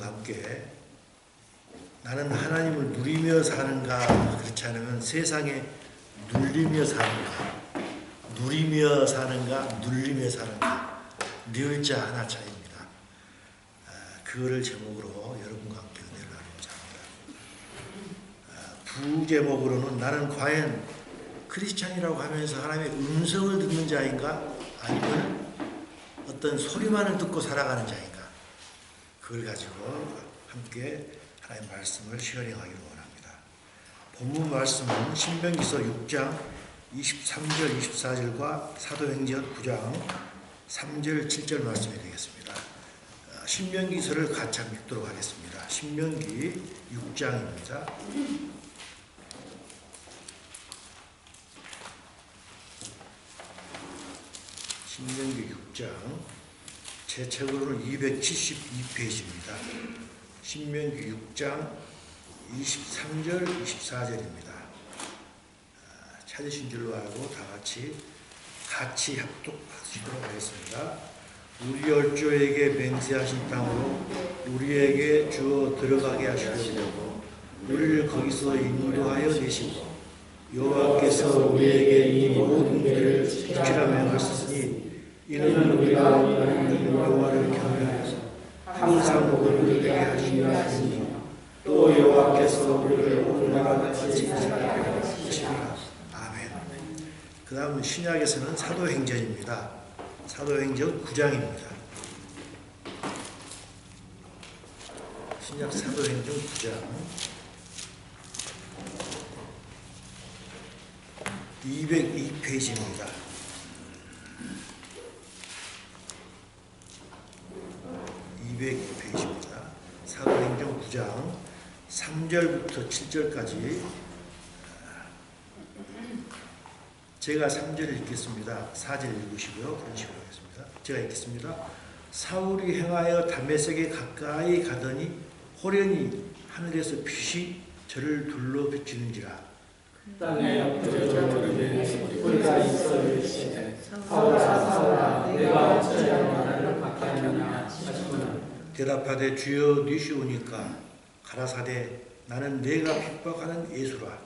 여러분과 함께 나는 하나님을 누리며 사는가, 그렇지 않으면 세상에 눌리며 사는가, 누리며 사는가, 눌리며 사는가, 뉘을자 하나 차이입니다. 그거를 제목으로 여러분과 함께 은혜를 나누고자 합니다. 부제목으로는 나는 과연 크리스찬이라고 하면서 하나님의 음성을 듣는 자인가, 아니면 어떤 소리만을 듣고 살아가는 자인가, 그걸 가지고 함께 하나님의 말씀을 쉐어링하기를 원합니다. 본문 말씀은 신명기서 6장 23절 24절과 사도행전 9장 3절 7절 말씀이 되겠습니다. 신명기서를 같이 읽도록 하겠습니다. 신명기 6장입니다. 신명기 6장, 제 책으로는 272페이지입니다. 신명기 6장 23절 24절입니다. 찾으신 줄로 알고 다 같이 합독하시도록 하겠습니다. 우리 열조에게 맹세하신 땅으로 우리에게 주어 들어가게 하시려고 우리를 거기서 인도하여 내시고 여호와께서 우리에게 이 모든 길을 지키라 명하셨으니 이는 우리가 하나님 여호와를 경외하여서 항상 복을 누리게 하시려 하시니 또 여호와께서 우리를 오늘과 같이 지키시리라. 아멘. 그 다음 신약에서는 사도행전입니다. 사도행전 9장입니다. 신약 사도행전 9장 202페이지입니다. 202페이지입니다. 사도행전 9장 3절부터 7절까지 제가 3절을 읽겠습니다. 4절 읽으시고요. 그런 식으로 하겠습니다. 제가 읽겠습니다. 사울이 행하여 다메섹에 가까이 가더니 호련히 하늘에서 빛이 저를 둘러 비추는지라. 땅에 엎드려져버리되 우리가 있어 이르시되 사울아 사울아 내가 어찌하여 나를 박해하느냐 하시거늘 대답하되 주여 니시오니까 가라사대 나는 내가 핍박하는 예수라.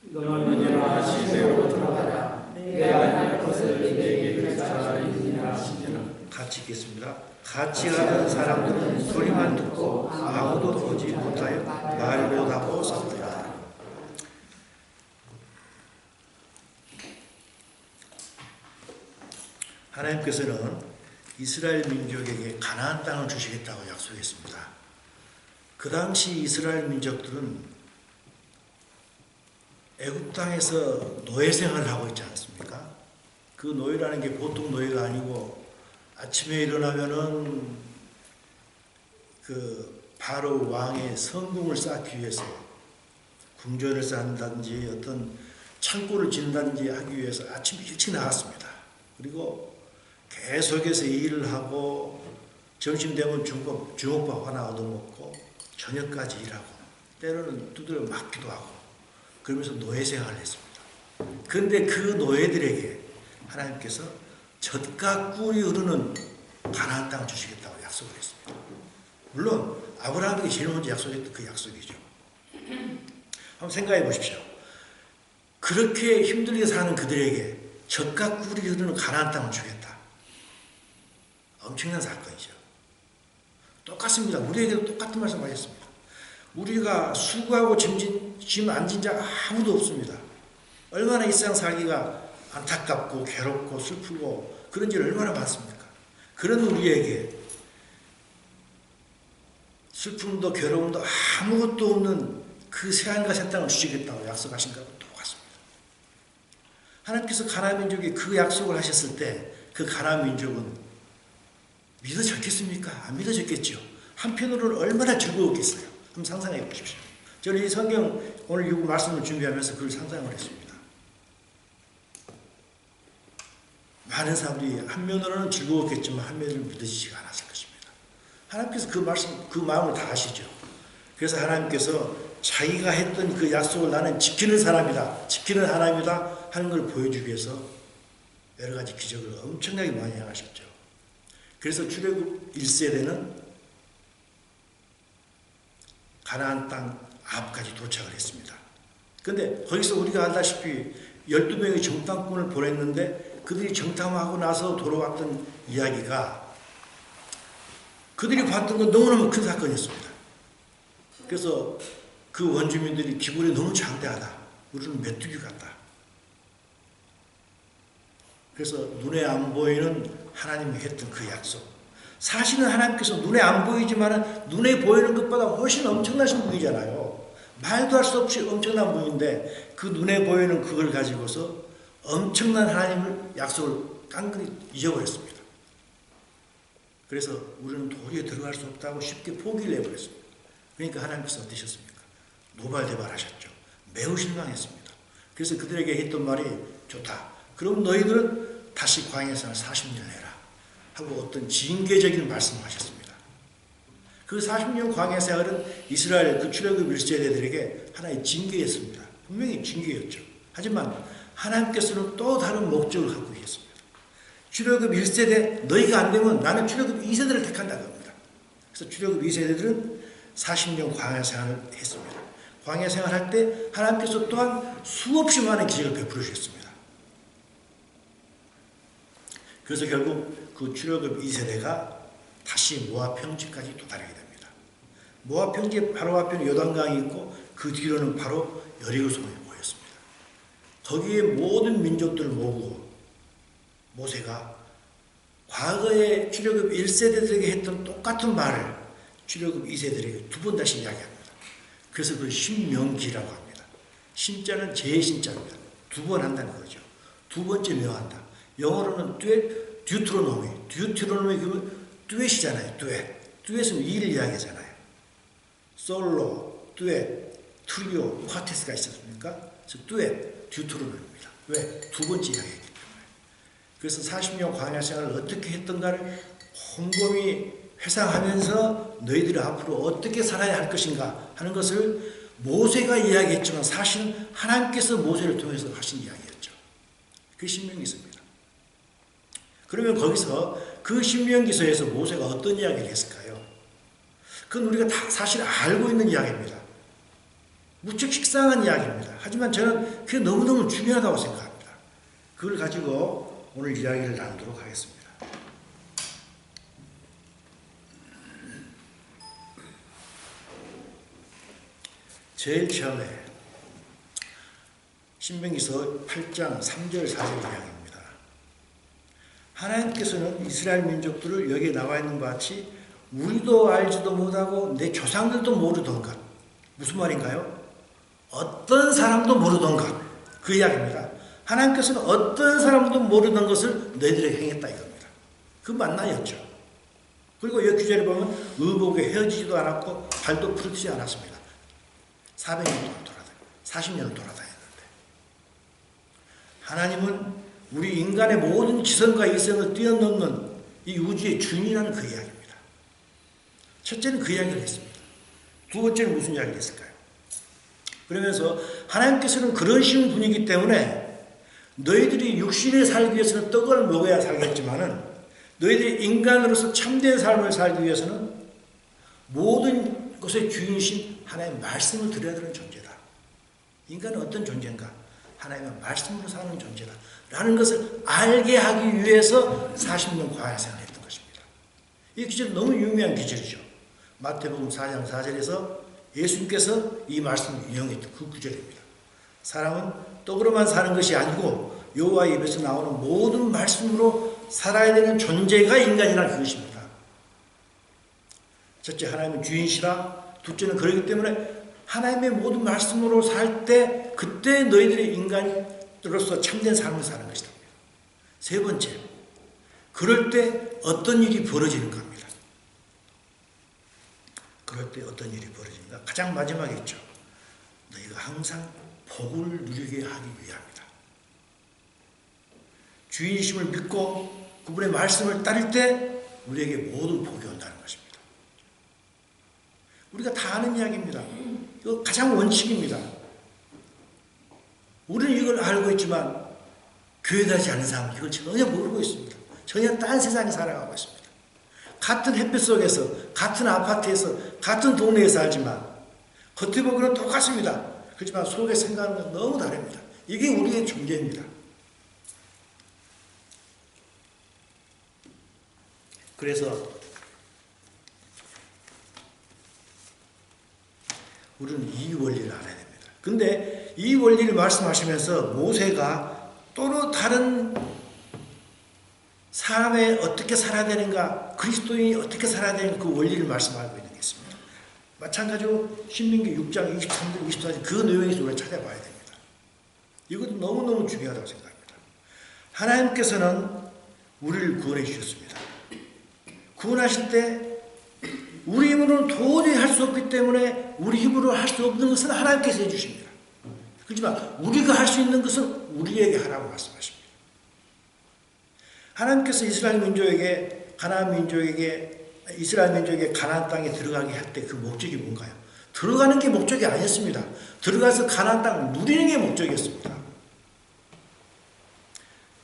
너는 일어나 시내로 들어가라 내가 할 것을 내게 할 자가 있느냐 하시니라. 같이 읽겠습니다. 같이 가는 사람들은 소리만 듣고 아무도 보지 못하여 말 못하고 싸우더라. 하나님께서는 이스라엘 민족에게 가나안 땅을 주시겠다고 약속했습니다. 그 당시 이스라엘 민족들은 애굽 땅에서 노예 생활을 하고 있지 않습니까? 그 노예라는 게 보통 노예가 아니고 아침에 일어나면은 그 바로 왕의 성궁을 쌓기 위해서 궁전을 쌓는다든지 어떤 창고를 짓는다든지 하기 위해서 아침 일찍 나갔습니다. 그리고 계속해서 일을 하고 점심 되면 주먹밥 하나 얻어먹고 저녁까지 일하고 때로는 두드려 맞기도 하고 그러면서 노예 생활을 했습니다. 그런데 그 노예들에게 하나님께서 젖과 꿀이 흐르는 가나안 땅을 주시겠다고 약속을 했습니다. 물론 아브라함에게 제일 먼저 약속했던 그 약속이죠. 한번 생각해 보십시오. 그렇게 힘들게 사는 그들에게 젖과 꿀이 흐르는 가나안 땅을 주겠다. 엄청난 사건이죠. 똑같습니다. 우리에게도 똑같은 말씀 하셨습니다. 우리가 수고하고 짐 안 진 자가 아무도 없습니다. 얼마나 이 세상 살기가 안타깝고 괴롭고 슬프고 그런 일 얼마나 많습니까? 그런 우리에게 슬픔도 괴로움도 아무것도 없는 그 새하늘과 새 땅을 주시겠다고 약속하신 것과 똑같습니다. 하나님께서 가나안 민족이 그 약속을 하셨을 때 그 가나안 민족은 믿어졌겠습니까? 안 믿어졌겠죠. 한편으로는 얼마나 즐거웠겠어요. 한번 상상해 보십시오. 저는 이 성경 오늘 이 말씀을 준비하면서 그걸 상상을 했습니다. 많은 사람들이 한면으로는 즐거웠겠지만 한면으로는 믿어지지가 않았을 것입니다. 하나님께서 그 마음을 다 아시죠. 그래서 하나님께서 자기가 했던 그 약속을 나는 지키는 사람이다, 지키는 하나님이다 하는 걸 보여주기 위해서 여러 가지 기적을 엄청나게 많이 행하셨죠. 그래서 출애굽 1세대는 가나안 땅 앞까지 도착을 했습니다. 근데 거기서 우리가 알다시피 12명의 정탐꾼을 보냈는데 그들이 정탐하고 나서 돌아왔던 이야기가 그들이 봤던 건 너무너무 큰 사건이었습니다. 그래서 그 원주민들이 기분이 너무 장대하다. 우리는 메뚜기 같다. 그래서 눈에 안 보이는 하나님이 했던 그 약속. 사실은 하나님께서 눈에 안 보이지만 눈에 보이는 것보다 훨씬 엄청나신 분이잖아요. 말도 할 수 없이 엄청난 분인데 그 눈에 보이는 그걸 가지고서 엄청난 하나님을 약속을 깡그리 잊어버렸습니다. 그래서 우리는 도리에 들어갈 수 없다고 쉽게 포기를 해버렸습니다. 그러니까 하나님께서 어떠셨습니까? 노발대발하셨죠. 매우 실망했습니다. 그래서 그들에게 했던 말이 좋다. 그럼 너희들은 다시 광야 생활 40년 해라. 하고 어떤 징계적인 말씀을 하셨습니다. 그 40년 광야 생활은 이스라엘 그 출애굽 1세대들에게 하나의 징계였습니다. 분명히 징계였죠. 하지만 하나님께서는 또 다른 목적을 갖고 계셨습니다. 출애굽 1세대 너희가 안 되면 나는 출애굽 2세대를 택한다고 합니다. 그래서 출애굽 2세대들은 40년 광야 생활을 했습니다. 광야 생활할 때 하나님께서 또한 수없이 많은 기적을 베풀어 주셨습니다. 그래서 결국 그 출애굽 2세대가 다시 모압 평지까지 도달하게 됩니다. 모압 평지에 바로 앞에는 요단강이 있고 그 뒤로는 바로 여리고성이 보였습니다. 거기에 모든 민족들을 모으고 모세가 과거에 출애굽 1세대들에게 했던 똑같은 말을 출애굽 2세대들에게 두 번 다시 이야기합니다. 그래서 그걸 신명기라고 합니다. 신자는 제 신자입니다. 두 번 한다는 거죠. 두 번째 명한다. 영어로는 듀트로노미. 듀트로노미 그러면 듀엣이잖아요. 듀엣. 듀엣은 일을 이야기하잖아요. 솔로, 듀엣, 트리오, 쿼테스가 있었습니까? 그래서 듀엣, 듀트로노미입니다. 왜? 두 번째 이야기했기 때문에. 그래서 40년 광야 생활을 어떻게 했던가를 곰곰이 회상하면서 너희들이 앞으로 어떻게 살아야 할 것인가 하는 것을 모세가 이야기했지만 사실은 하나님께서 모세를 통해서 하신 이야기였죠. 그 신명기서입니다. 그러면 거기서 그 신명기서에서 모세가 어떤 이야기를 했을까요? 그건 우리가 다 사실 알고 있는 이야기입니다. 무척 식상한 이야기입니다. 하지만 저는 그게 너무너무 중요하다고 생각합니다. 그걸 가지고 오늘 이야기를 나누도록 하겠습니다. 제일 처음에 신명기서 8장 3절 4절 이야기입니다. 하나님께서는 이스라엘 민족들을 여기에 나와 있는 것 같이 우리도 알지도 못하고 내 조상들도 모르던 것. 무슨 말인가요? 어떤 사람도 모르던 것. 그 이야기입니다. 하나님께서는 어떤 사람도 모르던 것을 너희들에게 행했다 이겁니다. 그 만나였죠. 그리고 여기 구절에 보면 의복에 헤어지지도 않았고 발도 부르지 않았습니다. 400년 동안 40년을 돌아다녔는데 하나님은 우리 인간의 모든 지성과 이성을 뛰어넘는 이 우주의 주인이라는 그 이야기입니다. 첫째는 그 이야기를 했습니다. 두 번째는 무슨 이야기를 했을까요? 그러면서 하나님께서는 그러신 분이기 때문에 너희들이 육신에 살기 위해서는 떡을 먹어야 살겠지만은 너희들이 인간으로서 참된 삶을 살기 위해서는 모든 것의 주인이신 하나님의 말씀을 들어야 되는 존재다. 인간은 어떤 존재인가? 하나님의 말씀으로 사는 존재다. 라는 것을 알게 하기 위해서 40년 광야 생활을 했던 것입니다. 이 기절은 너무 유명한 기절이죠. 마태복음 4장 4절에서 예수님께서 이 말씀을 인용했던 그 구절입니다. 사람은 떡으로만 사는 것이 아니고 여호와의 입에서 나오는 모든 말씀으로 살아야 되는 존재가 인간이라는 그것입니다. 첫째, 하나님은 주인이시라. 둘째는 그렇기 때문에 하나님의 모든 말씀으로 살 때 그때 너희들이 인간으로서 참된 삶을 사는 것이다. 세 번째, 그럴 때 어떤 일이 벌어지는 겁니다. 그럴 때 어떤 일이 벌어집니다. 가장 마지막에 있죠. 너희가 항상 복을 누리게 하기 위함이다. 주인이심을 믿고 그분의 말씀을 따를 때 우리에게 모든 복이 온다는 것입니다. 우리가 다 아는 이야기입니다. 이거 가장 원칙입니다. 우리는 이걸 알고 있지만 교회 가지 않은 사람은 이걸 전혀 모르고 있습니다. 전혀 딴 세상에 살아가고 있습니다. 같은 햇빛 속에서, 같은 아파트에서, 같은 동네에 살지만 겉에 보기는 똑같습니다. 그렇지만 속에 생각하는 건 너무 다릅니다. 이게 우리의 존재입니다. 그래서 우리는 이 원리를 알아야 됩니다. 근데 이 원리를 말씀하시면서 모세가 또 다른 사람이 어떻게 살아야 되는가, 그리스도인이 어떻게 살아야 되는가, 그 원리를 말씀하고 있는 게 있습니다. 마찬가지로 신명기 6장 23절 24절 그 내용에서 우리가 찾아봐야 됩니다. 이것도 너무너무 중요하다고 생각합니다. 하나님께서는 우리를 구원해 주셨습니다. 구원하실 때 우리 힘으로는 도저히 할 수 없기 때문에 우리 힘으로 할 수 없는 것은 하나님께서 해주십니다. 그렇지만 우리가 할 수 있는 것은 우리에게 하라고 말씀하십니다. 하나님께서 이스라엘 민족에게 가나안 땅에 들어가게 할 때 그 목적이 뭔가요? 들어가는 게 목적이 아니었습니다. 들어가서 가나안 땅을 누리는 게 목적이었습니다.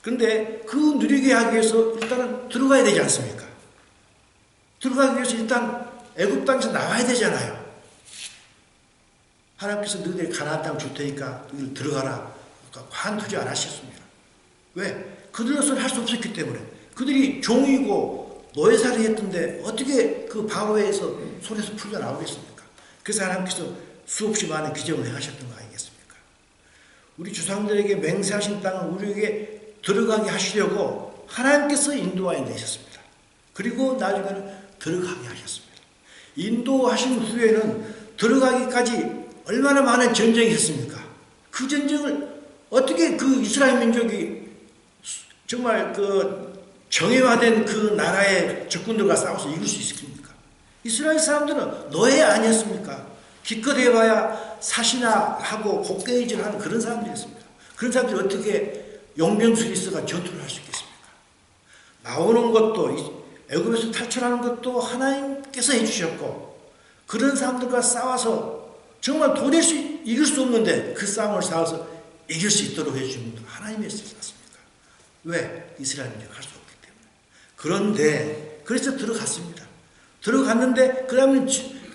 그런데 그 누리게 하기 위해서 일단은 들어가야 되지 않습니까? 들어가기 위해서 일단 애굽 땅에서 나와야 되잖아요. 하나님께서 너희들이 가나안 땅을 줄 테니까 너희들 들어가라. 그러니까 관투지 안 하셨습니다. 왜? 그들로서는 할 수 없었기 때문에. 그들이 종이고 노예살이 했던데 어떻게 그 바로에서 손에서 풀려 나오겠습니까? 그래서 하나님께서 수없이 많은 기적을 행하셨던 거 아니겠습니까? 우리 조상들에게 맹세하신 땅을 우리에게 들어가게 하시려고 하나님께서 인도하여 내셨습니다. 그리고 나중에는 들어가게 하셨습니다. 인도하신 후에는 들어가기까지 얼마나 많은 전쟁이 있었습니까? 그 전쟁을 어떻게 그 이스라엘 민족이 정말 그 정예화된 그 나라의 적군들과 싸워서 이길 수 있습니까? 이스라엘 사람들은 노예 아니었습니까? 기껏 해봐야 사시나 하고 곡괭이질하는 그런 사람들이었습니다. 그런 사람들이 어떻게 용병술이 있어가 전투를 할 수 있겠습니까? 나오는 것도 애굽에서 탈출하는 것도 하나님께서 해주셨고, 그런 사람들과 싸워서 정말 도저히 이길 수 없는데 그 싸움을 싸워서 이길 수 있도록 해주신 분도 하나님이었지 않습니까? 왜? 이스라엘 민족이 할 수 없기 때문에. 그런데 그래서 들어갔습니다. 들어갔는데 그 다음에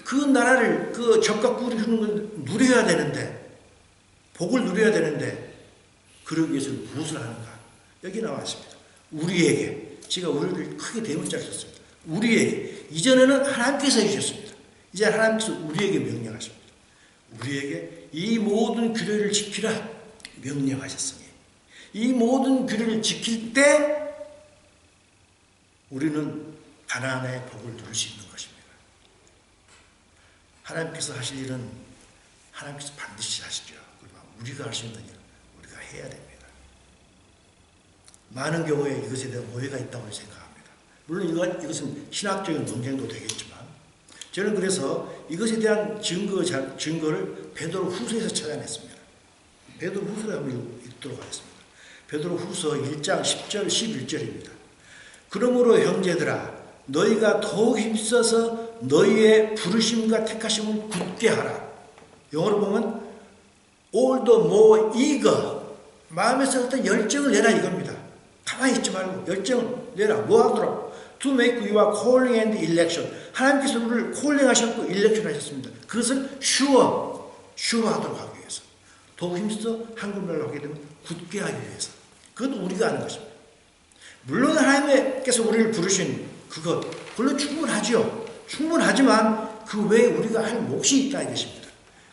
그 나라를 그 적과 꿀이 흐르는 걸 누려야 되는데, 복을 누려야 되는데, 그러기 위해서 무엇을 하는가? 여기 나와 있습니다. 우리에게, 제가 우리를 크게 대문자를 썼습니다. 우리에게, 이전에는 하나님께서 해주셨습니다. 이제 하나님께서 우리에게 명령하십니다. 우리에게 이 모든 규례를 지키라 명령하셨으니, 이 모든 규례를 지킬 때 우리는 가나안의 복을 누릴 수 있는 것입니다. 하나님께서 하실 일은 하나님께서 반드시 하시죠. 그러나 우리가 할 수 있는 일은 우리가 해야 됩니다. 많은 경우에 이것에 대한 오해가 있다고 생각합니다. 물론 이것은 신학적인 논쟁도 되겠지만, 저는 그래서 이것에 대한 증거를 베드로 후서에서 찾아냈습니다. 베드로 후서를 한번 읽도록 하겠습니다. 베드로 후서 1장 10절 11절입니다. 그러므로 형제들아, 너희가 더욱 힘써서 너희의 부르심과 택하심을 굳게 하라. 영어로 보면 all the more eager, 마음에서 어떤 열정을 내라 이겁니다. 가만히 있지 말고 열정을 내라. 뭐 하도록? To make your calling and election. 하나님께서 우리를 콜링하셨고 일렉션 하셨습니다. 그것을 슈어하도록 하기 위해서. 더욱 힘써 한국말로 하게 되면 굳게 하기 위해서. 그건 우리가 하는 것입니다. 물론 하나님께서 우리를 부르신 그것, 물론 충분하죠. 충분하지만 그 외에 우리가 할 몫이 있다 이것입니다.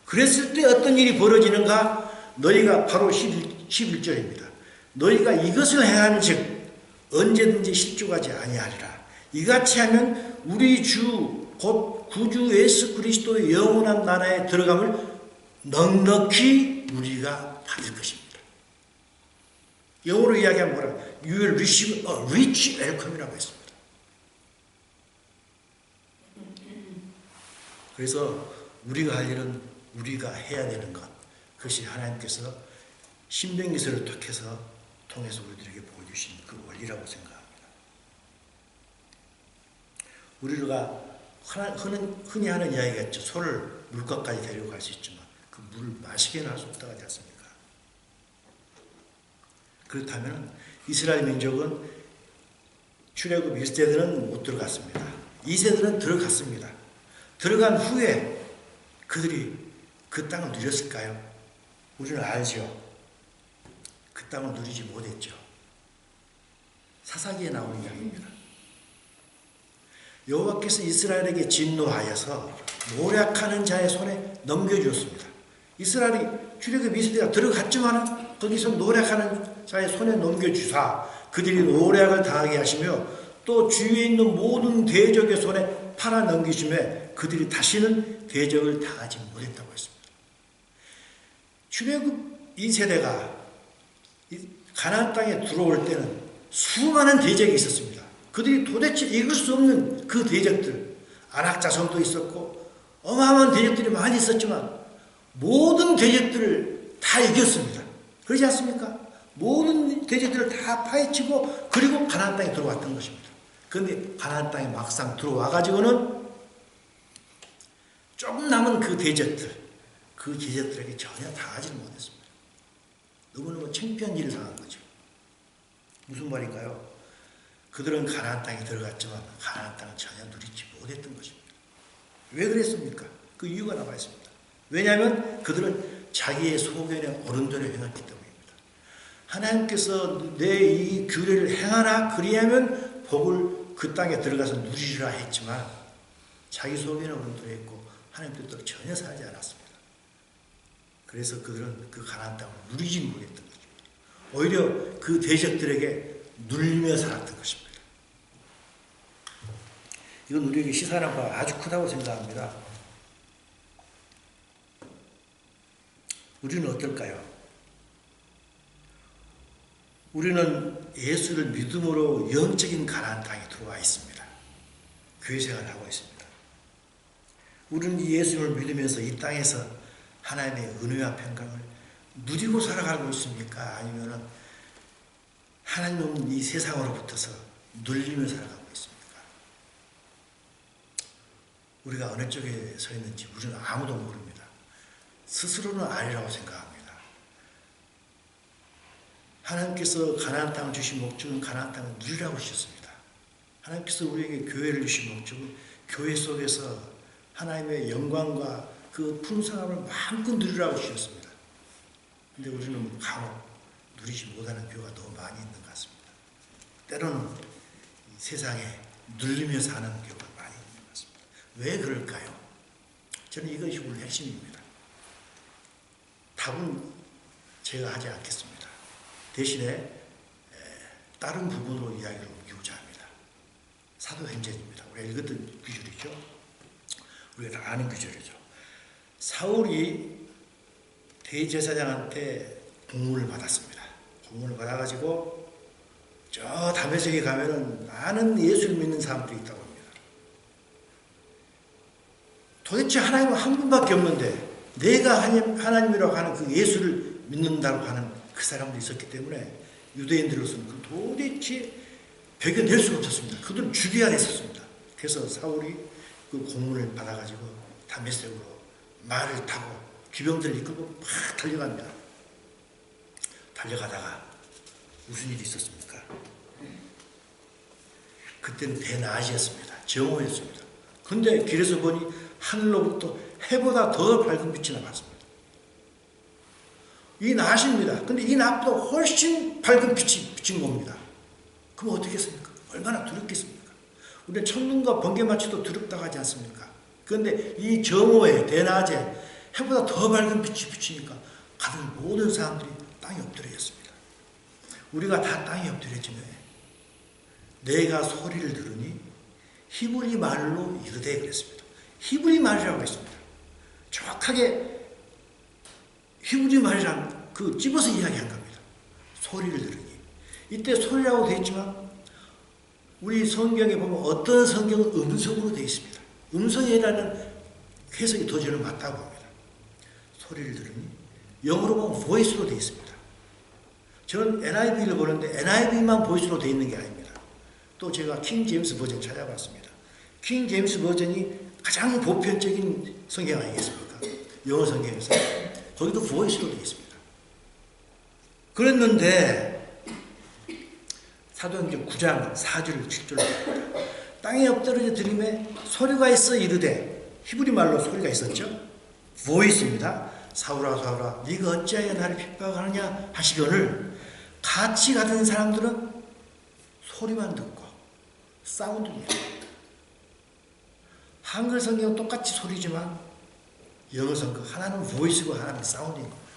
그랬을 때 어떤 일이 벌어지는가? 너희가 바로 11절입니다. 너희가 이것을 행하는 즉 언제든지 실족하지 아니하리라. 이같이 하면 우리 주 곧 구주 예수 그리스도의 영원한 나라에 들어감을 넉넉히 우리가 받을 것입니다. 영어로 이야기하면 뭐라? You will receive a rich welcome이라고 했습니다. 그래서 우리가 할 일은 우리가 해야 되는 것, 그것이 하나님께서 신명기서를 통해서 우리들에게 보여주신 그 원리라고 생각합니다. 우리가 흔히 하는 이야기가 있죠. 소를 물가까지 데리고 갈 수 있지만 그 물을 마시게는 할 수 없다고 하지 않습니까? 그렇다면 이스라엘 민족은 출애굽 1세대는 못 들어갔습니다. 2세대는 들어갔습니다. 들어간 후에 그들이 그 땅을 누렸을까요? 우리는 알죠. 그 땅을 누리지 못했죠. 사사기에 나오는 이야기입니다. 여호와께서 이스라엘에게 진노하여서 노략하는 자의 손에 넘겨주었습니다. 이스라엘이 출애굽 이스라엘이 들어갔지만 거기서 노략하는 자의 손에 넘겨주사 그들이 노략을 당하게 하시며 또 주위에 있는 모든 대적의 손에 팔아 넘기심에 그들이 다시는 대적을 당하지 못했다고 했습니다. 출애굽 2세대가 가나안 땅에 들어올 때는 수많은 대적이 있었습니다. 그들이 도대체 이길 수 없는 그 대적들, 아낙 자손도 있었고 어마어마한 대적들이 많이 있었지만 모든 대적들을 다 이겼습니다. 그렇지 않습니까? 모든 대적들을 다 파헤치고 그리고 가나안 땅에 들어왔던 것입니다. 그런데 가나안 땅에 막상 들어와 가지고는 조금 남은 그 대적들, 그 대적들에게 전혀 당하지 못했습니다. 너무너무 창피한 일을 당한 거죠. 무슨 말일까요? 그들은 가나안 땅에 들어갔지만 가나안 땅을 전혀 누리지 못했던 것입니다. 왜 그랬습니까? 그 이유가 나와 있습니다. 왜냐하면 그들은 자기의 소견에 어른대로 행했기 때문입니다. 하나님께서 내 이 규례를 행하라 그리하면 복을 그 땅에 들어가서 누리리라 했지만 자기 소견에 어른대로 했고 하나님 뜻대로 전혀 살지 않았습니다. 그래서 그들은 그 가나안 땅을 누리지 못했던 것입니다. 오히려 그 대적들에게 눌리며 살았던 것입니다. 이건 우리에게 시사하는 바가 아주 크다고 생각합니다. 우리는 어떨까요? 우리는 예수를 믿음으로 영적인 가나안 땅에 들어와 있습니다. 교회 생활을 하고 있습니다. 우리는 이 예수를 믿으면서 이 땅에서 하나님의 은혜와 평강을 누리고 살아가고 있습니까? 아니면 하나님 없는 이 세상으로부터서 눌리며 살아가고 있습니까? 우리가 어느 쪽에 서 있는지 우리는 아무도 모릅니다. 스스로는 아니라고 생각합니다. 하나님께서 가나안 땅을 주신 목적은 가나안 땅을 누리라고 주셨습니다. 하나님께서 우리에게 교회를 주신 목적은 교회 속에서 하나님의 영광과 그 풍성함을 마음껏 누리라고 주셨습니다. 그런데 우리는 간혹 누리지 못하는 교회가 너무 많이 있는 것 같습니다. 때로는 세상에 눌리며 사는 교회가 많이 있는 것 같습니다. 왜 그럴까요? 저는 이것이 오늘 핵심입니다. 답은 제가 하지 않겠습니다. 대신에 다른 부분으로 이야기를 옮기고자 합니다. 사도행전입니다. 우리가 읽었던 구절이죠. 우리가 다 아는 구절이죠. 사울이 대제사장한테 공문을 받았습니다. 공문을 받아가지고 저 다메섹에 가면은 많은 예수를 믿는 사람들이 있다고 합니다. 도대체 하나님은 한 분밖에 없는데 내가 하나님이라고 하는 그 예수를 믿는다고 하는 그 사람들이 있었기 때문에 유대인들로서는 그 도대체 배견될 수가 없었습니다. 그들은 죽여야 했었습니다. 그래서 사울이 그 공문을 받아가지고 다메섹으로 말을 타고 기병들을 이끌고 막 달려갑니다. 달려가다가 무슨 일이 있었습니까? 그때는 대낮이었습니다. 정오였습니다. 근데 길에서 보니 하늘로부터 해보다 더 밝은 빛이 나왔습니다. 이 낮입니다. 근데 이 낮보다 훨씬 밝은 빛이 비친 겁니다. 그럼 어떻게 했습니까? 얼마나 두렵겠습니까? 우리는 천둥과 번개마치도 두렵다고 하지 않습니까? 그런데 이 정오에 대낮에 해보다 더 밝은 빛이 비치니까 가던 모든 사람들이 땅에 엎드려졌습니다. 우리가 다 땅에 엎드려지면 내가 소리를 들으니 히브리 말로 이르되 그랬습니다. 히브리 말이라고 했습니다. 정확하게 히브리 말이란 그 집어서 이야기한 겁니다. 소리를 들으니. 이때 소리라고 되어 있지만 우리 성경에 보면 어떤 성경은 음성으로 되어 있습니다. 음성이라는 해석이 더 저는 맞다고 합니다. 소리를 들으니 영어로 보면 voice로 되어 있습니다. 저는 NIV를 보는데 NIV만 voice로 되어 있는 게 아닙니다. 또 제가 킹 제임스 버전 찾아봤습니다. 킹 제임스 버전이 가장 보편적인 성경 아니겠습니까? 영어 성경에서 거기도 voice로 되어 있습니다. 그랬는데 사도행전 9장 4절 7절로 땅에 엎드러져 들음에 소리가 있어 이르되 히브리 말로 소리가 있었죠. 보이스입니다. 사울아 사울아 네가 어찌하여 나를 핍박하느냐 하시거늘 같이 가던 사람들은 소리만 듣고 사운드입니다. 한글 성경은 똑같이 소리지만 영어 성경 하나는 보이스고 하나는 사운드인 겁니다.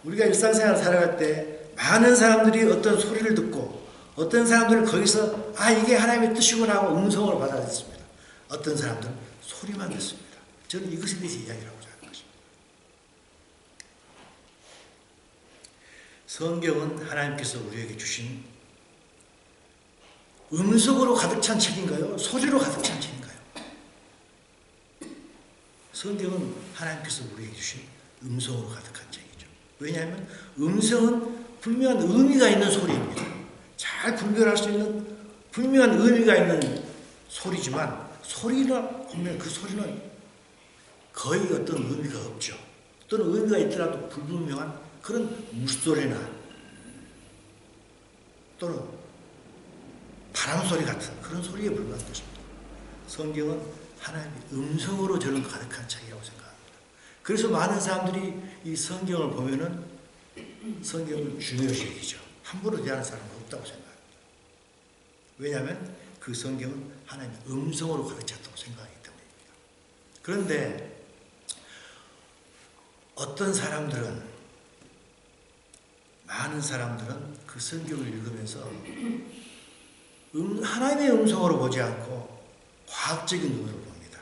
우리가 일상생활을 살아갈 때 많은 사람들이 어떤 소리를 듣고 어떤 사람들은 거기서 이게 하나님의 뜻이구나 하고 음성을 받아들였습니다. 어떤 사람들은 소리만 듣습니다. 저는 이것에 대해서 이야기를 하고자 하는 것입니다. 성경은 하나님께서 우리에게 주신 음성으로 가득 찬 책인가요? 소리로 가득 찬 책인가요? 성경은 하나님께서 우리에게 주신 음성으로 가득한 책이죠. 왜냐하면 음성은 분명한 의미가 있는 소리입니다. 잘 분별할 수 있는 분명한 의미가 있는 소리지만 소리를 보면 그 소리는 거의 어떤 의미가 없죠. 어떤 의미가 있더라도 불분명한 그런 물소리나 또는 바람소리 같은 그런 소리에 불과한 것입니다. 성경은 하나님의 음성으로 저는 가득한 책이라고 생각합니다. 그래서 많은 사람들이 이 성경을 보면은 성경을 중요시 여기죠. 함부로 대하는 사람은 없다고 생각합니다. 왜냐하면 그 성경은 하나님의 음성으로 가득 찼다고 생각하기 때문입니다. 그런데 어떤 사람들은 많은 사람들은 그 성경을 읽으면서 하나님의 음성으로 보지 않고 과학적인 눈으로 봅니다.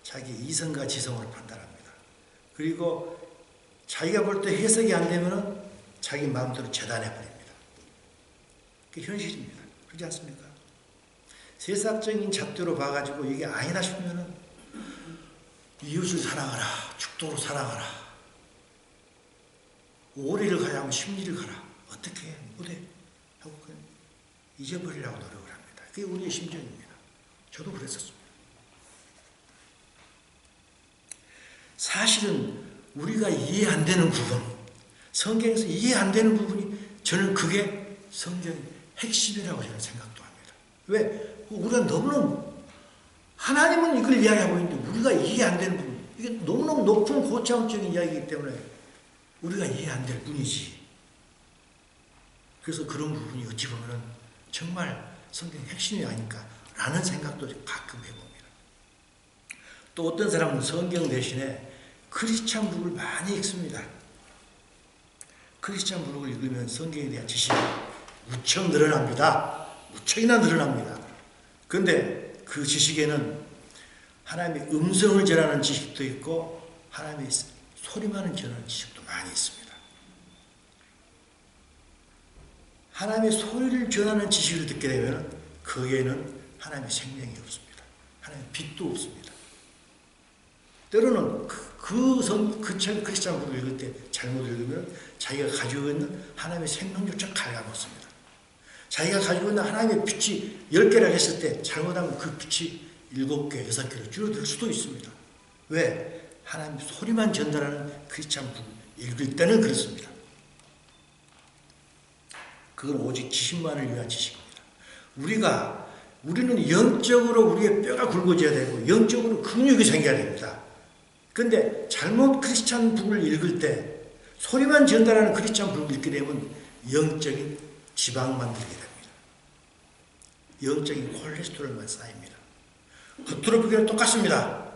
자기 이성과 지성으로 판단합니다. 그리고 자기가 볼 때 해석이 안 되면 자기 마음대로 재단해버립니다. 그게 현실입니다. 그렇지 않습니까? 세상적인 잣대로 봐가지고 이게 아니다 싶으면 이웃을 사랑하라, 죽도록 사랑하라, 오리를 가야 하면 십리를 가라, 어떻게 해? 못해? 하고 잊어버리려고 노력을 합니다. 그게 우리의 심정입니다. 저도 그랬었습니다. 사실은 우리가 이해 안 되는 부분, 성경에서 이해 안 되는 부분이 저는 그게 성경의 핵심이라고 저는 생각도 합니다. 왜? 우리가 너무너무 하나님은 이걸 이야기하고 있는데 우리가 이해 안 되는 부분, 이게 너무너무 높은 고차원적인 이야기이기 때문에 우리가 이해 안 될 뿐이지. 그래서 그런 부분이 어찌 보면 정말 성경의 핵심이 아닐까 라는 생각도 가끔 해봅니다. 또 어떤 사람은 성경 대신에 크리스찬 북을 많이 읽습니다. 크리스찬 북을 읽으면 성경에 대한 지식이 무척 늘어납니다. 무척이나 늘어납니다. 그런데 그 지식에는 하나님의 음성을 전하는 지식도 있고 하나님의 소리만을 전하는 지식도 많이 있습니다. 하나님의 소리를 전하는 지식을 듣게 되면 거기에는 하나님의 생명이 없습니다. 하나님의 빛도 없습니다. 때로는 크리스찬 북을 읽을 때 잘못 읽으면 자기가 가지고 있는 하나님의 생명조차 갉아먹습니다. 자기가 가지고 있는 하나님의 빛이 10개라고 했을 때 잘못하면 그 빛이 7개, 6개로 줄어들 수도 있습니다. 왜? 하나님 소리만 전달하는 크리스찬 북을 읽을 때는 그렇습니다. 그건 오직 지식만을 위한 지식입니다. 우리는 영적으로 우리의 뼈가 굵어져야 되고 영적으로 근육이 생겨야 됩니다. 그런데 잘못 크리스찬 북을 읽을 때 소리만 전달하는 크리스찬 북을 읽게 되면 영적인 지방만 들게 됩니다. 영적인 콜레스테롤만 쌓입니다. 겉으로 보기에는 똑같습니다.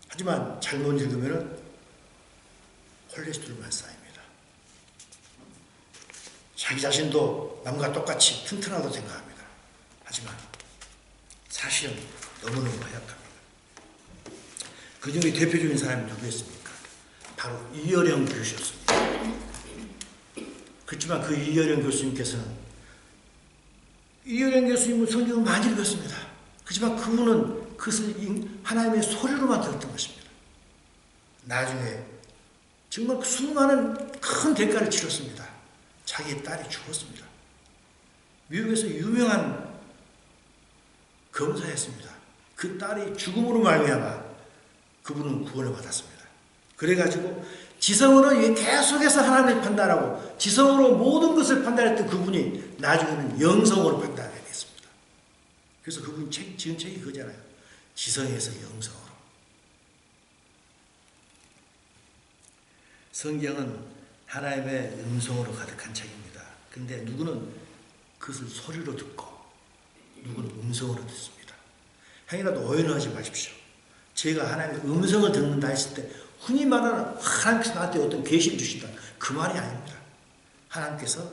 하지만 잘못 읽으면 콜레스테롤만 쌓입니다. 자기 자신도 남과 똑같이 튼튼하다고 생각합니다. 하지만 사실은 너무너무 허약합니다. 그 중에 대표적인 사람이 누구였습니까? 바로 이어령 교수였습니다. 그렇지만 그 이어령 교수님께서는 이어령 교수님은 성경을 많이 읽었습니다. 그렇지만 그분은 그것을 하나님의 소리로만 들었던 것입니다. 나중에 정말 수많은 큰 대가를 치렀습니다. 자기의 딸이 죽었습니다. 미국에서 유명한 검사였습니다. 그 딸이 죽음으로 말미암아 그분은 구원을 받았습니다. 그래가지고 지성으로 계속해서 하나님을 판단하고 지성으로 모든 것을 판단했던 그분이 나중에는 영성으로 판단하게 됐습니다. 그래서 그분이 지은 책이 그거잖아요. 지성에서 영성으로. 성경은 하나님의 음성으로 가득한 책입니다. 근데 누구는 그것을 소리로 듣고 누구는 음성으로 듣습니다. 행이라도 오해는 하지 마십시오. 제가 하나님의 음성을 듣는다 했을 때 흔히 말하는 하나님께서 나한테 어떤 계시를 주신다, 그 말이 아닙니다. 하나님께서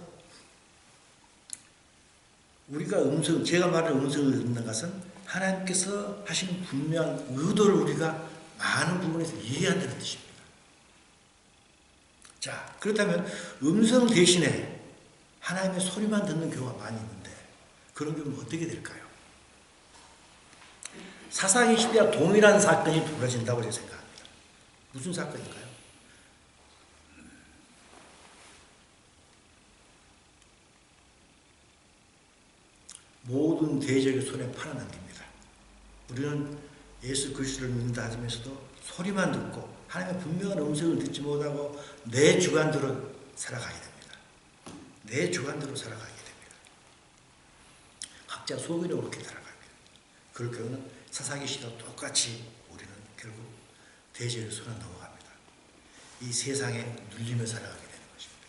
우리가 제가 말하는 음성을 듣는 것은 하나님께서 하시는 분명한 의도를 우리가 많은 부분에서 이해한다는 뜻입니다. 자, 그렇다면 음성 대신에 하나님의 소리만 듣는 경우가 많이 있는데 그런 경우는 어떻게 될까요? 사사기 시대와 동일한 사건이 벌어진다고 제가 생각합니다. 무슨 사건일까요? 모든 대적의 손에 팔아넘깁니다. 우리는 예수 그리스도를 믿는다 하면서도 소리만 듣고 하나님의 분명한 음성을 듣지 못하고 내 주관대로 살아가게 됩니다. 내 주관대로 살아가게 됩니다. 각자 소견으로 그렇게 살아갑니다. 그럴 경우는 사사기 시대와 똑같이 우리는 결국 대적의 손에 넘어갑니다. 이 세상에 눌리며 살아가게 되는 것입니다.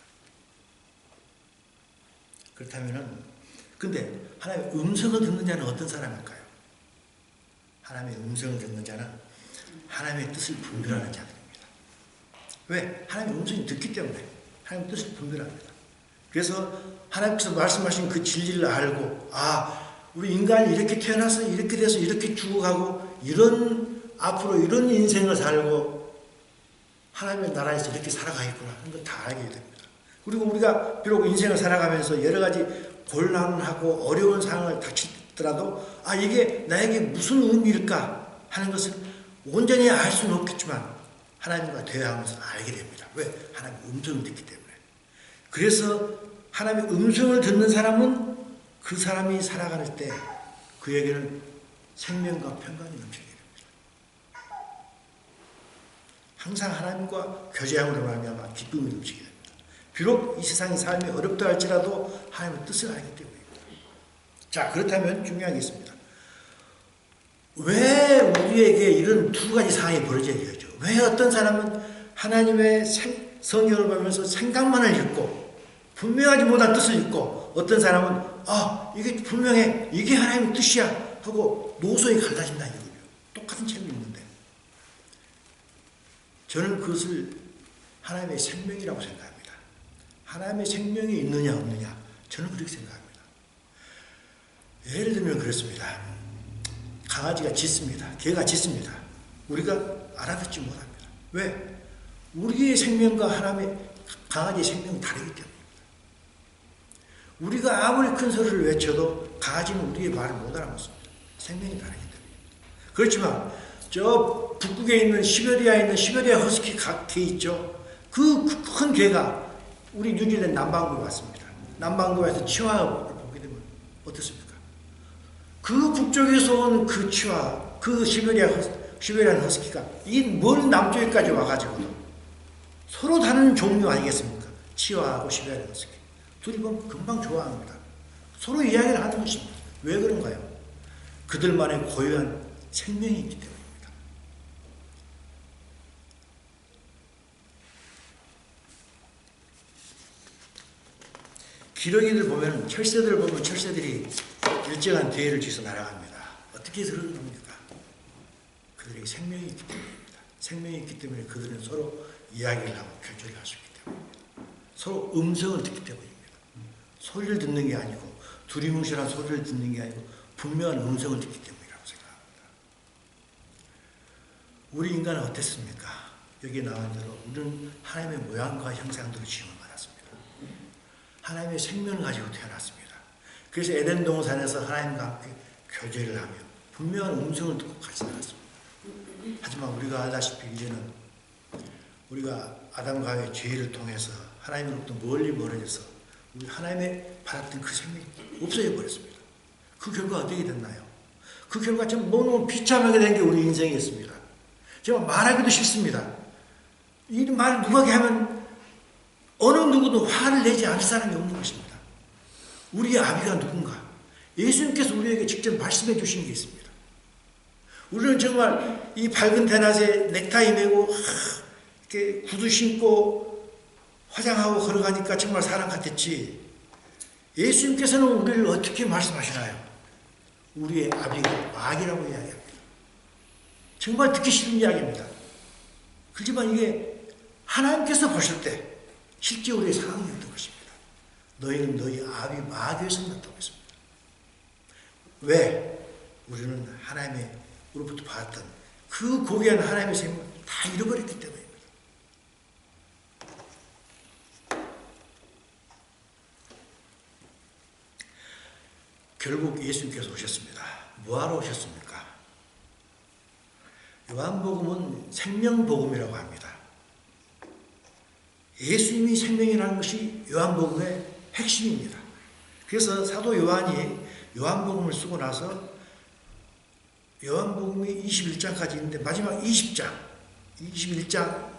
그렇다면은 근데 하나님의 음성을 듣는 자는 어떤 사람일까요? 하나님의 음성을 듣는 자는 하나님의 뜻을 분별하는 자들입니다. 왜? 하나님의 음성이 듣기 때문에 하나님의 뜻을 분별합니다. 그래서 하나님께서 말씀하신 그 진리를 알고 우리 인간이 이렇게 태어나서 이렇게 돼서 이렇게 죽어가고 앞으로 이런 인생을 살고 하나님의 나라에서 이렇게 살아가겠구나 하는 걸 다 알게 됩니다. 그리고 우리가 비록 인생을 살아가면서 여러 가지 곤란하고 어려운 상황을 닥치더라도 이게 나에게 무슨 의미일까 하는 것을 온전히 알 수는 없겠지만 하나님과 대화하면서 알게 됩니다. 왜? 하나님의 음성을 듣기 때문에. 그래서 하나님의 음성을 듣는 사람은 그 사람이 살아갈 때 그에게는 생명과 평강이 넘치게 됩니다. 항상 하나님과 교제함으로 말미암아 기쁨이 넘치게 됩니다. 비록 이 세상의 삶이 어렵다 할지라도 하나님의 뜻을 알기 때문입니다. 자, 그렇다면 중요한 게 있습니다. 왜 우리에게 이런 두 가지 상황이 벌어져야 되죠? 왜 어떤 사람은 하나님의 성경을 보면서 생각만을 읽고 분명하지 못한 뜻을 읽고 어떤 사람은 이게 분명해, 이게 하나님의 뜻이야 하고 노소에 갈라진다 이거예요. 똑같은 책을 읽는데 저는 그것을 하나님의 생명이라고 생각합니다. 하나님의 생명이 있느냐 없느냐 저는 그렇게 생각합니다. 예를 들면 그렇습니다. 강아지가 짖습니다. 개가 짖습니다. 우리가 알아듣지 못합니다. 왜? 우리의 생명과 하나님의 강아지의 생명은 다르기 때문입니다. 우리가 아무리 큰 소리를 외쳐도 강아지는 우리의 말을 못 알아듣습니다. 생명이 다르기 때문입니다. 그렇지만 저 북극에 있는 시베리아에 있는 시베리아 허스키 개 있죠. 그 큰 개가 우리 뉴질랜드 남반구에 왔습니다. 남반구에 와서 치와를 보게 되면 어떻습니까? 그 북쪽에서 온 그 치와, 그 시베리안 허스키가 이 먼 남쪽에까지 와가지고도 서로 다른 종류 아니겠습니까? 치와하고 시베리안 허스키. 둘이 보면 금방 좋아합니다. 서로 이야기를 하는 것입니다. 왜 그런가요? 그들만의 고유한 생명이 있기 때문입니다. 기러기들 보면 철새들 보면 철새들이 일정한 대회를 지어서 날아갑니다. 어떻게 해서 그런 겁니까? 그들에게 생명이 있기 때문입니다. 생명이 있기 때문에 그들은 서로 이야기를 하고 교제를 할 수 있기 때문입니다. 서로 음성을 듣기 때문입니다. 소리를 듣는 게 아니고 두리뭉실한 소리를 듣는 게 아니고 분명한 음성을 듣기 때문이라고 생각합니다. 우리 인간은 어땠습니까? 여기에 나온 대로 우리는 하나님의 모양과 형상대로 지음을 받았습니다. 하나님의 생명을 가지고 태어났습니다. 그래서 에덴 동산에서 하나님과 함께 교제를 하며 분명한 음성을 듣고 같이 살았습니다. 하지만 우리가 알다시피 이제는 우리가 아담과 하와의 죄를 통해서 하나님으로부터 멀리 멀어져서 우리 하나님의 받았던 그 생명이 없어져 버렸습니다. 그 결과 어떻게 됐나요? 그 결과 참 너무 비참하게 된 게 우리 인생이었습니다. 정말 말하기도 싫습니다. 이 말을 누구에게 하면 어느 누구도 화를 내지 않을 사람이 없는 것입니다. 우리의 아비가 누군가? 예수님께서 우리에게 직접 말씀해 주신 게 있습니다. 우리는 정말 이 밝은 대낮에 넥타이 메고 이렇게 구두 신고 화장하고 걸어가니까 정말 사람 같았지. 예수님께서는 우리를 어떻게 말씀하시나요? 우리의 아비가 마귀라고 이야기합니다. 정말 듣기 싫은 이야기입니다. 그렇지만 이게 하나님께서 보실 때 실제 우리의 상황이었던 것입니다. 너희는 너희 아비 마귀에서 났다고 했습니다. 왜? 우리는 하나님으로부터 받았던 그 고귀한 하나님의 생명을 다 잃어버렸기 때문입니다. 결국 예수님께서 오셨습니다. 뭐하러 오셨습니까? 요한복음은 생명복음이라고 합니다. 예수님이 생명이라는 것이 요한복음의 핵심입니다. 그래서 사도 요한이 요한복음을 쓰고 나서 요한복음이 21장까지 있는데 마지막 20장, 21장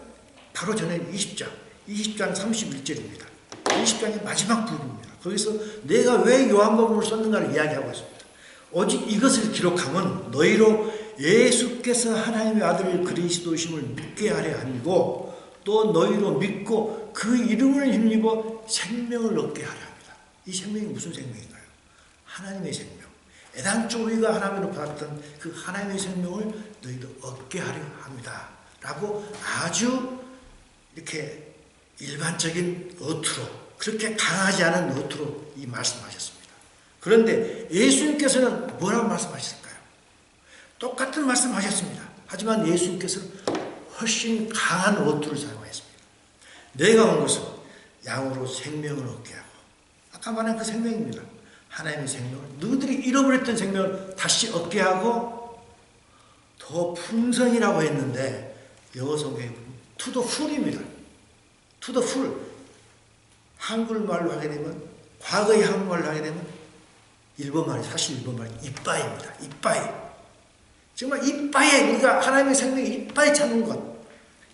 바로 전에 20장 31절입니다. 20장의 마지막 부분입니다. 거기서 내가 왜 요한복음을 썼는가를 이야기하고 있습니다. 오직 이것을 기록하면 너희로 예수께서 하나님의 아들 그리스도심을 믿게 하려 함이고 또 너희로 믿고 그 이름을 힘입어 생명을 얻게 하려 합니다. 이 생명이 무슨 생명인가요? 하나님의 생명. 애당초 우리가 하나님으로 받았던 그 하나님의 생명을 너희도 얻게 하려 합니다. 라고 아주 이렇게 일반적인 어투로, 그렇게 강하지 않은 어투로 이 말씀하셨습니다. 그런데 예수님께서는 뭐라고 말씀하셨을까요? 똑같은 말씀하셨습니다. 하지만 예수님께서는 훨씬 강한 어투를 사용했습니다. 내가 온 것은 양으로 생명을 얻게 하고, 아까 말한 그 생명입니다. 하나님의 생명을, 너희들이 잃어버렸던 생명을 다시 얻게 하고 더 풍성이라고 했는데 영어 성경에 보면 to the full입니다. to the full. 한국말로 하게 되면, 과거의 한국말로 하게 되면 일본말이, 사실 일본말이 이빠이입니다. 이빠이. 정말 이빠이에, 우리가 하나님의 생명이 이빠이 찾는 것,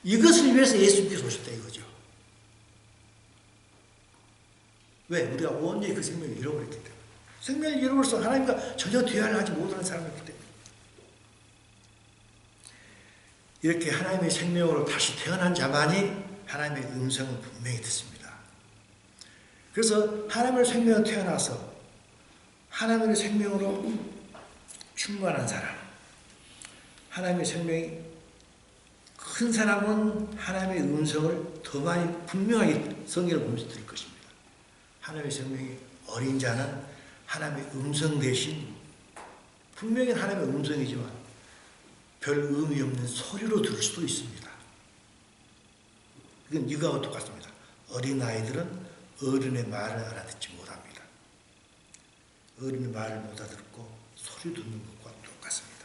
이것을 위해서 예수님께서 오셨다 이거죠. 왜? 우리가 온전히 그 생명을 잃어버렸기 때문에. 생명을 잃어버려서 하나님과 전혀 대화를 하지 못하는 사람이었기 때문에. 이렇게 하나님의 생명으로 다시 태어난 자만이 하나님의 음성을 분명히 듣습니다. 그래서 하나님의 생명으로 태어나서 하나님의 생명으로 충만한 사람, 하나님의 생명이 큰 사람은 하나님의 음성을 더 많이 분명하게 성경을 보면서 들을 것입니다. 하나님의 생명이 어린 자는 하나님의 음성 대신, 분명히 하나님의 음성이지만 별 의미 없는 소리로 들을 수도 있습니다. 이건 이거하고 똑같습니다. 어린아이들은 어른의 말을 알아듣지 못합니다. 어른의 말을 못 알아듣고 소리 듣는 것과 똑같습니다.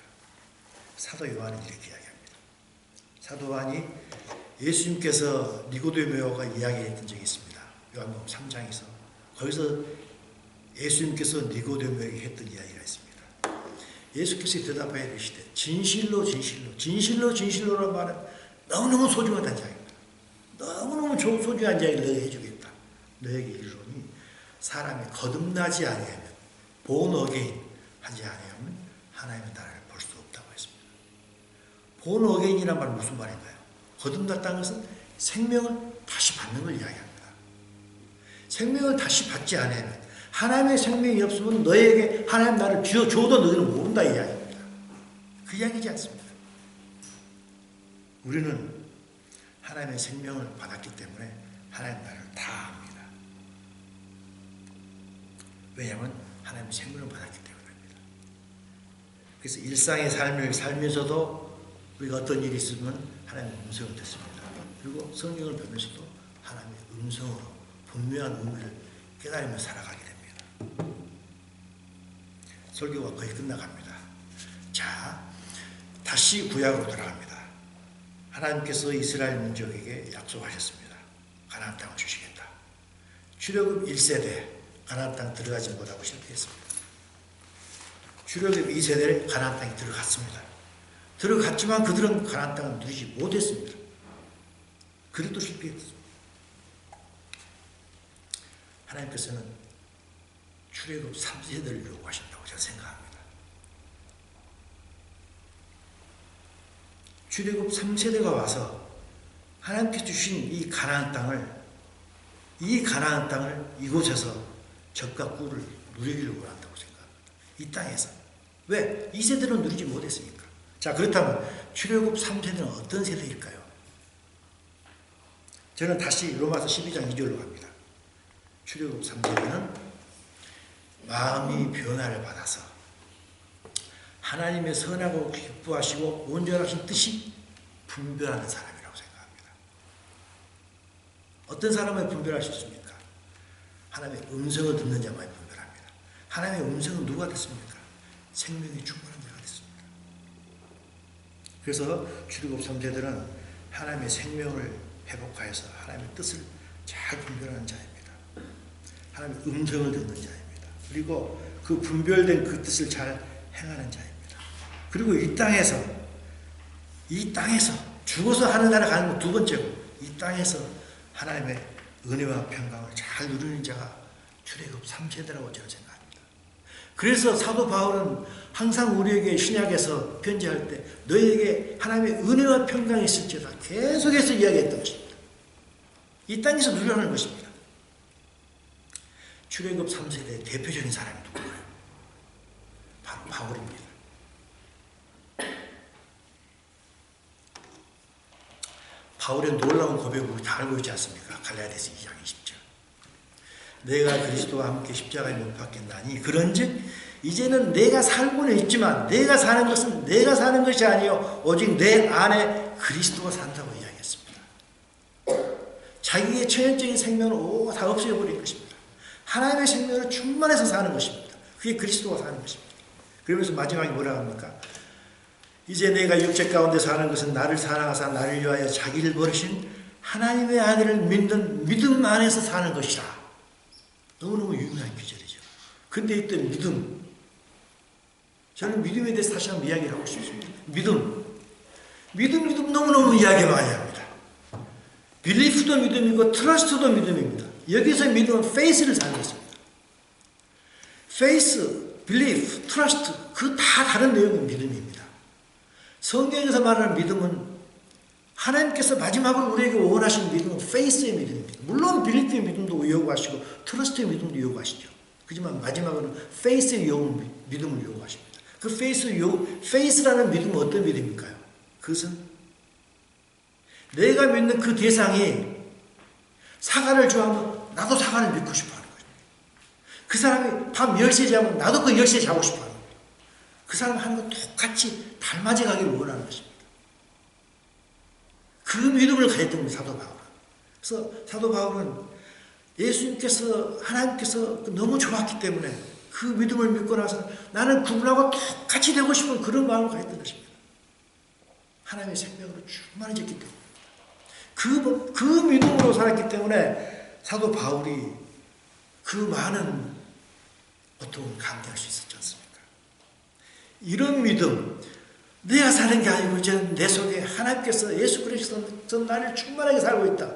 사도 요한은 이렇게 이야기합니다. 사도 요한이 예수님께서 니고데모가 이야기했던 적이 있습니다. 요한복음 3장에서. 거기서 예수님께서 니고데모에게 했던 이야기가 있습니다. 예수께서 대답하여 이르시되 진실로 진실로, 진실로 진실로라는 말은 너무너무 소중하다는 이야기입니다. 너무너무 소중한 이야기를 너에게 해주겠다. 너에게 이르노니 사람이 거듭나지 아니하면, born again 하지 아니하면 하나님의 나라를 볼 수 없다고 했습니다. born again이란 말은 무슨 말인가요? 거듭났다는 것은 생명을 다시 받는 걸 이야기합니다. 생명을 다시 받지 않으면, 하나님의 생명이 없으면 너에게 하나님 나를 줘도 너희는 모른다 이 이야기입니다. 그 이야기지 않습니다. 우리는 하나님의 생명을 받았기 때문에 하나님 나라를 다 압니다. 왜냐하면 하나님의 생명을 받았기 때문입니다. 그래서 일상의 삶을 살면서도 우리가 어떤 일이 있으면 하나님의 음성을 듣습니다. 그리고 성경을 보면서도 하나님의 음성으로 분명한 의미를 깨달으며 살아가게 됩니다. 설교가 거의 끝나갑니다. 자, 다시 구약으로 돌아갑니다. 하나님께서 이스라엘 민족에게 약속하셨습니다. 가나안 땅을 주시겠다. 출애굽 1세대 가나안 땅 들어가지 못하고 실패했습니다. 출애굽 2세대 가나안 땅에 들어갔습니다. 들어갔지만 그들은 가나안 땅을 누리지 못했습니다. 그래도 실패했습니다. 하나님께서는 출애굽 3세대를 요구하신다고 저는 생각합니다. 출애굽 3세대가 와서 하나님께서 주신 이 가나안 땅을 이곳에서 젖과 꿀을 누리기를 원한다고 생각합니다. 이 땅에서. 왜? 이 세대는 누리지 못했으니까. 자, 그렇다면 출애굽 3세대는 어떤 세대일까요? 저는 다시 로마서 12장 2절로 갑니다. 출애굽 3세대는 마음이 변화를 받아서 하나님의 선하고 기뻐하시고 온전하신 뜻이 분별하는 사람이라고 생각합니다. 어떤 사람을 분별할 수 있습니까? 하나님의 음성을 듣는 자만이 분별합니다. 하나님의 음성은 누가 됐습니까? 생명이 충만한 자가 됐습니다. 그래서 출애굽 3세들은 하나님의 생명을 회복하여서 하나님의 뜻을 잘 분별하는 자입니다. 하나님의 음성을 듣는 자입니다. 그리고 그 분별된 그 뜻을 잘 행하는 자입니다. 그리고 이 땅에서 죽어서 하늘나라 가는 것 두 번째고, 이 땅에서 하나님의 은혜와 평강을 잘 누리는 자가 출애굽 3세대라고 저는 생각합니다. 그래서 사도 바울은 항상 우리에게 신약에서 편지할 때 너희에게 하나님의 은혜와 평강이 있을지어다 계속해서 이야기했던 것입니다. 이 땅에서 누리라는 것입니다. 출애굽 3세대의 대표적인 사람이 누구예요? 바로 바울입니다. 바울의 놀라운 고백을 우리 다 알고 있지 않습니까? 갈라디아서 2장 20절. 내가 그리스도와 함께 십자가에 못 박혔나니 그런즉 이제는 내가 살고는 있지만 내가 사는 것은 내가 사는 것이 아니요 오직 내 안에 그리스도가 산다고 이야기했습니다. 자기의 천연적인 생명을 다 없애버린 것입니다. 하나님의 생명을 충만해서 사는 것입니다. 그게 그리스도가 사는 것입니다. 그러면서 마지막에 뭐라 합니까? 이제 내가 육체 가운데 사는 것은 나를 사랑하사 나를 위하여 자기를 버리신 하나님의 아들을 믿는 믿음 안에서 사는 것이라. 너무너무 유명한 구절이죠. 근데 이때 믿음. 저는 믿음에 대해서 다시 한번 이야기를 하고 싶습니다. 믿음 너무너무 이야기 많이 합니다. 빌리프도 믿음이고 트러스트도 믿음입니다. 여기서 믿음은 faith를 사용했습니다. faith, belief, trust 그 다 다른 내용의 믿음입니다. 성경에서 말하는 믿음은 하나님께서 마지막으로 우리에게 원하신 믿음은 faith의 믿음입니다. 물론 belief의 믿음도 요구하시고 trust의 믿음도 요구하시죠. 그렇지만 마지막으로는 faith의 믿음을 요구하십니다. 그 faith라는 믿음은 어떤 믿음일까요? 그것은 내가 믿는 그 대상이 사과를 좋아하면 나도 사과를 믿고 싶어 하는 거예요. 그 사람이 밤 10시에 자면 나도 그 10시에 자고 싶어 하는 거예요. 그 사람 하는 거 똑같이 닮아져 가기를 원하는 것입니다. 그 믿음을 가졌던 겁니다, 사도 바울은. 그래서 사도 바울은 예수님께서, 하나님께서 너무 좋았기 때문에 그 믿음을 믿고 나서 나는 그분하고 똑같이 되고 싶은 그런 마음을 가졌던 것입니다. 하나님의 생명으로 충만해졌기 때문에. 그 믿음으로 살았기 때문에 사도 바울이 그 많은 고통을 감내할 수 있었지 않습니까? 이런 믿음, 내가 사는 게 아니고 이제 내 속에 하나님께서 예수 그리스도 나를 충만하게 살고 있다.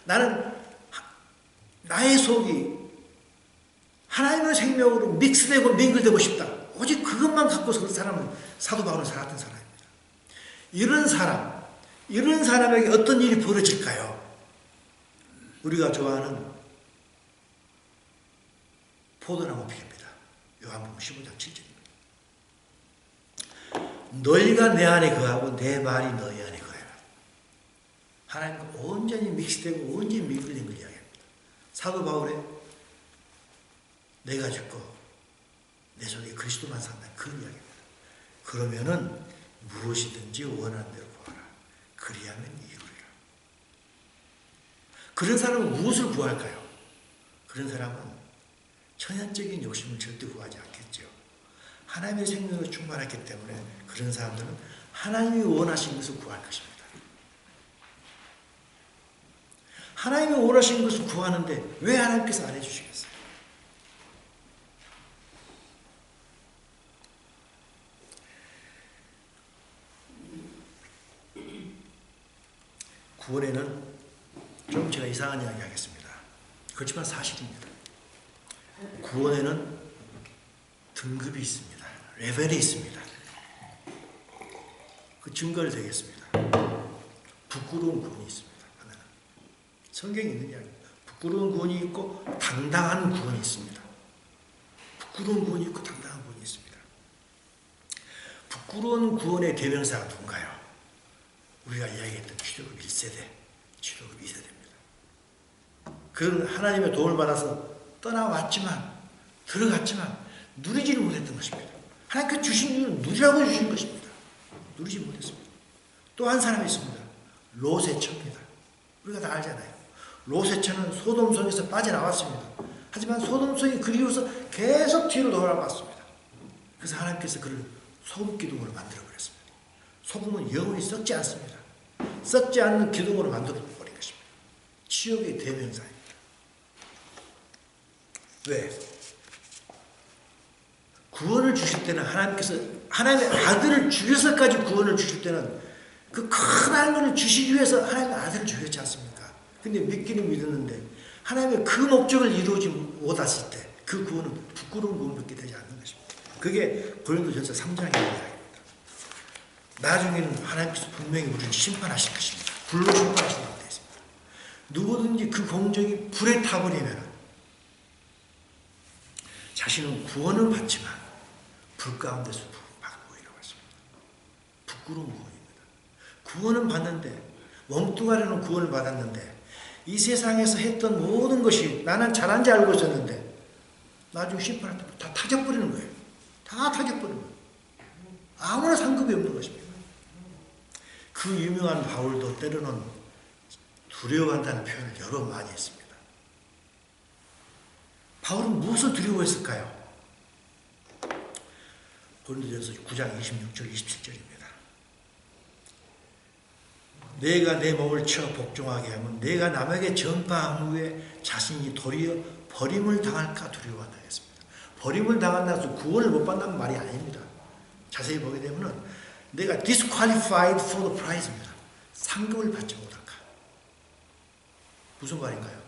나는 나의 속이 하나님의 생명으로 믹스되고 밍글되고 싶다. 오직 그것만 갖고서 그 사람은 사도 바울은 살았던 사람입니다. 이런 사람에게 어떤 일이 벌어질까요? 우리가 좋아하는 포도나무 피입니다. 요한복음 15장 7절입니다. 너희가 내 안에 거하고 내 말이 너희 안에 거해라. 하나님과 온전히 믹스되고 온전히 믹스된 걸 이야기합니다. 사도 바울의 내가 죽고 내 속에 그리스도만 산다. 그런 이야기입니다. 그러면은 무엇이든지 원하는 대로 구하라. 그리하면 이루리라. 그런 사람은 무엇을 구할까요? 그런 사람은 천연적인 욕심을 절대 구하지 않겠죠. 하나님의 생명으로 충만했기 때문에 그런 사람들은 하나님이 원하신 것을 구할 것입니다. 하나님이 원하신 것을 구하는데 왜 하나님께서 안 해주시겠어요? 구원에는 좀 제가 이상한 이야기 하겠습니다. 그렇지만 사실입니다. 구원에는 등급이 있습니다. 레벨이 있습니다. 그 증거를 드리겠습니다. 부끄러운 구원이 있습니다. 성경에 있는 이야기입니다. 부끄러운 구원이 있고 당당한 구원이 있습니다. 부끄러운 구원이 있고 당당한 구원이 있습니다. 부끄러운 구원의 대명사가 누군가요? 우리가 이야기했던 출애굽 1세대, 출애굽 2세대입니다. 그런 하나님의 도움을 받아서 떠나왔지만, 들어갔지만 누리지를 못했던 것입니다. 하나님께 주신 이유는 누리라고 주신 것입니다. 누리지 못했습니다. 또 한 사람이 있습니다. 롯의 처입니다. 우리가 다 알잖아요. 롯의 처는 소돔성에서 빠져나왔습니다. 하지만 소돔성이 그리워서 계속 뒤로 돌아봤습니다. 그래서 하나님께서 그를 소금 기둥으로 만들어 버렸습니다. 소금은 영원히 썩지 않습니다. 썩지 않는 기둥으로 만들어 버린 것입니다. 지옥의 대명사입니다. 왜? 구원을 주실 때는 하나님께서 하나님의 아들을 죽여서까지 구원을 주실 때는 그 큰 하나님을 주시기 위해서 하나님의 아들을 죽였지 않습니까? 근데 믿기는 믿었는데 하나님의 그 목적을 이루지 못했을 때 그 구원은 부끄러운 구원밖에 되지 않는 것입니다. 그게 고린도전서 3장의 이야기입니다. 나중에는 하나님께서 분명히 우리를 심판하실 것입니다. 불로 심판하신다고 되어 있습니다. 누구든지 그 공적이 불에 타버리면 자신은 구원을 받지만 불 가운데서 받고 이라고 했습니다. 부끄러운 구원입니다. 구원은 받는데, 멍뚱아리는 구원을 받았는데 이 세상에서 했던 모든 것이 나는 잘한 줄 알고 있었는데 나중에 심판할 때 다 타져버리는 거예요. 다 타져버리는 거예요. 아무나 상급이 없는 것입니다. 그 유명한 바울도 때로는 두려워한다는 표현을 여러 번 많이 했습니다. 바울은 무엇을 두려워했을까요? 고린도전서 9장 26절 27절입니다. 내가 내 몸을 쳐 복종하게 하면 내가 남에게 전파한 후에 자신이 도리어 버림을 당할까 두려워한다 했습니다. 버림을 당한다고 해서 구원을 못 받는다는 말이 아닙니다. 자세히 보게 되면 내가 disqualified for the prize입니다. 상급을 받지 못할까. 무슨 말인가요?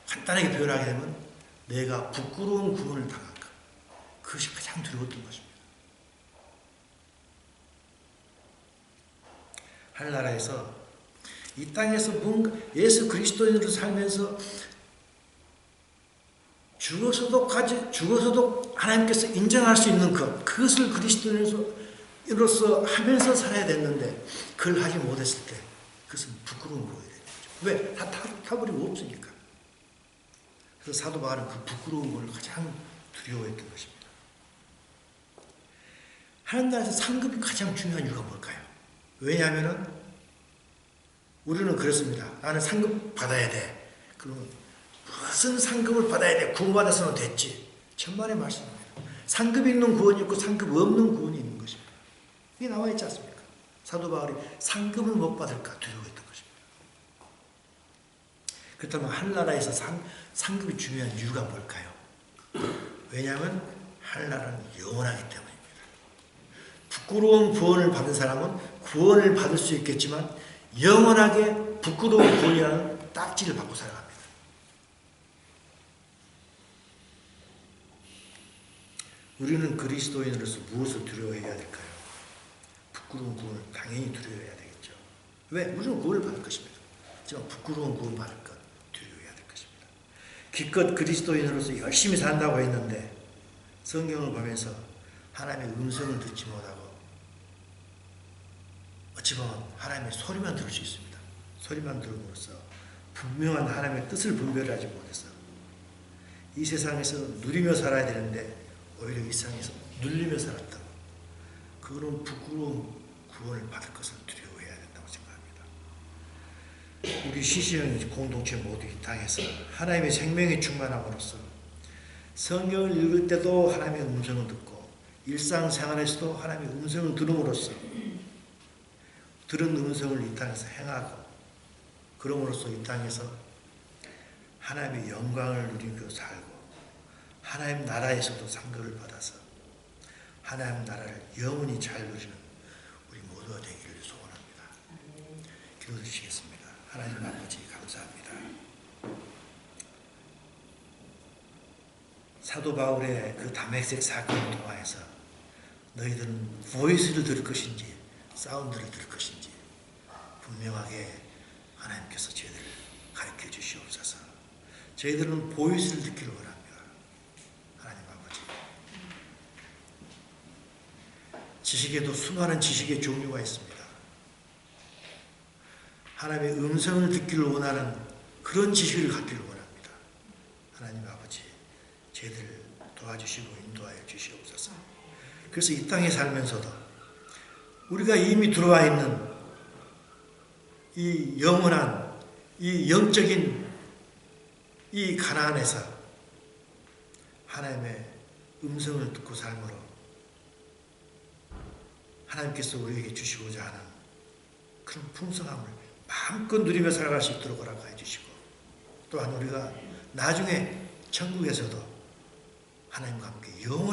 간단하게 표현하게 되면 내가 부끄러운 구원을 당할까. 그것이 가장 두려웠던 것입니다. 하늘나라에서 이 땅에서 뭔가 예수 그리스도인으로 살면서 죽어서도 하나님께서 인정할 수 있는 그것을 그리스도인으로서 하면서 살아야 됐는데 그걸 하지 못했을 때 그것은 부끄러운 구원이 되는 거죠. 왜? 다 타버리고 없으니까. 그래서 사도 바울은 그 부끄러운 걸 가장 두려워했던 것입니다. 하나님나라에서 상급이 가장 중요한 이유가 뭘까요? 왜냐하면 우리는 그렇습니다. 나는 상급 받아야 돼. 그러면 무슨 상급을 받아야 돼? 구원받아서는 됐지. 천만의 말씀입니다. 상급이 있는 구원이 있고 상급 없는 구원이 있는 것입니다. 이게 나와 있지 않습니까? 사도 바울이 상급을 못 받을까 두려워했던 것입니다. 그렇다면 하늘나라에서 상급이 중요한 이유가 뭘까요? 왜냐하면 하늘나라는 영원하기 때문입니다. 부끄러운 구원을 받은 사람은 구원을 받을 수 있겠지만 영원하게 부끄러운 구원이라는 딱지를 받고 살아갑니다. 우리는 그리스도인으로서 무엇을 두려워해야 될까요? 부끄러운 구원을 당연히 두려워해야 되겠죠. 왜? 우리는 구원을 받을 것입니다. 하지만 부끄러운 구원 받을 것 두려워해야 될 것입니다. 기껏 그리스도인으로서 열심히 산다고 했는데 성경을 보면서 하나님의 음성을 듣지 못하고 어찌 보면 하나님의 소리만 들을 수 있습니다. 소리만 들음으로써 분명한 하나님의 뜻을 분별하지 못해서 이 세상에서 누리며 살아야 되는데 오히려 이 세상에서 눌리며 살았다. 그거는 부끄러운 구원을 받을 것을 두려워해야 된다고 생각합니다. 우리 시시형 공동체 모두 이 땅에서 하나님의 생명이 충만함으로써 성경을 읽을 때도 하나님의 음성을 듣고 일상생활에서도 하나님의 음성을 들음으로써 들은 음성을 이 땅에서 행하고 그럼으로써 이 땅에서 하나님의 영광을 누리며 살고 하나님 나라에서도 상급을 받아서 하나님 나라를 영원히 잘 누리는 우리 모두가 되기를 소원합니다. 기도드리시겠습니다. 하나님 아버지 감사합니다. 사도 바울의 그 다메섹 사건을 통하여서 너희들은 보이스를 들을 것인지 사운드를 들을 것인지 분명하게 하나님께서 저희들을 저희들은 보이스를 듣기를 원합니다. 하나님 아버지. 지식에도 수많은 지식의 종류가 있습니다. 하나님의 음성을 듣기를 원하는 그런 지식을 갖기를 원합니다. 하나님 아버지, 저희들 도와주시고 인도하여 주시옵소서. 그래서 이 땅에 살면서도 우리가 이미 들어와 있는 이 영원한, 이 영적인 이 가나안에서 하나님의 음성을 듣고 삶으로 하나님께서 우리에게 주시고자 하는 그런 풍성함을 마음껏 누리며 살아갈 수 있도록 허락하여 주시고, 또한 우리가 나중에 천국에서도 하나님과 함께 영원히